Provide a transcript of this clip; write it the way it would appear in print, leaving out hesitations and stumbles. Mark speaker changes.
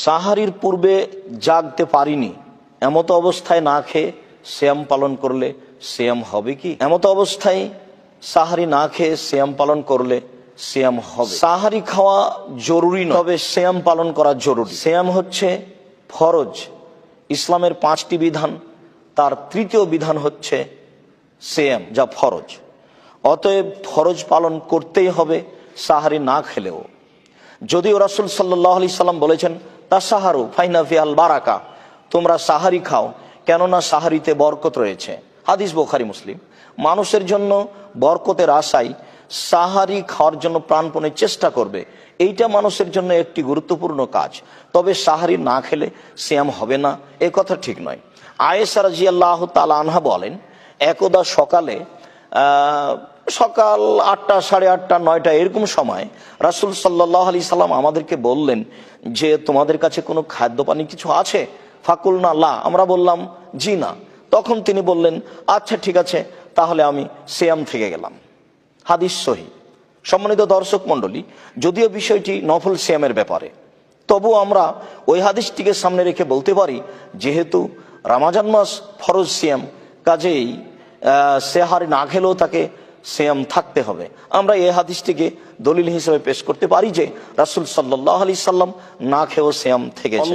Speaker 1: সাহারির পূর্বে জাগতে পারিনি, এমত অবস্থায় না খেয়ে সিয়াম পালন করলে সিয়াম হবে কি? এমত অবস্থায় সাহারি না খেয়ে সিয়াম পালন করলে সিয়াম হবে। সাহারি খাওয়া জরুরি নয়, তবে সিয়াম পালন করা জরুরি। সিয়াম হচ্ছে ফরজ। ইসলামের 5টি বিধান, তার তৃতীয় বিধান হচ্ছে সিয়াম, যা ফরজ। অতএব ফরজ পালন করতেই হবে সাহারি না খেলেও। যদিও রাসূল সাল্লাল্লাহু আলাইহি সাল্লাম বলেছেন তাসাহারু ফাইনা ফিহাল বারাকা, তোমরা সাহারি খাও কেননা সাহারিতে বরকত রয়েছে। হাদিস বুখারী মুসলিম। মানুষের জন্য বরকতের আশায় সাহারি খাওয়ার জন্য প্রাণপণে চেষ্টা করবে, এইটা মানুষের জন্য একটি গুরুত্বপূর্ণ কাজ। তবে সাহারি না খেলে সিয়াম হবে না, এ কথা ঠিক নয়। আয়েশা রাদিয়াল্লাহু তাআলা আনহা বলেন, একদা সকালে সকাল 8টা, 8:30, 9টা এরকম সময় রাসূল সাল্লাল্লাহু আলাইহি সাল্লাম আমাদেরকে বললেন যে তোমাদের কাছে কোনো খাদ্য পানি কিছু আছে? ফাকুলনা লা, আমরা বললাম জি না। তখন তিনি বললেন আচ্ছা ঠিক আছে, তাহলে আমি সিয়াম থেকে গেলাম। হাদিস সহিহ। সম্মানিত দর্শক মণ্ডলী, যদিও বিষয়টি নফল সিয়ামের ব্যাপারে, তবু আমরা ওই হাদিসটিকে সামনে রেখে বলতে পারি যেহেতু রমজান মাস ফরজ সিয়াম, কাজেই সেহারি না খেলেও তাকে সিয়াম থাকতে হবে। আমরা এই হাদিসটিকে দলিল হিসেবে পেশ করতে পারি যে রাসূল সাল্লাল্লাহু আলাইহি সাল্লাম না খেয়েও সিয়াম থেকেছে।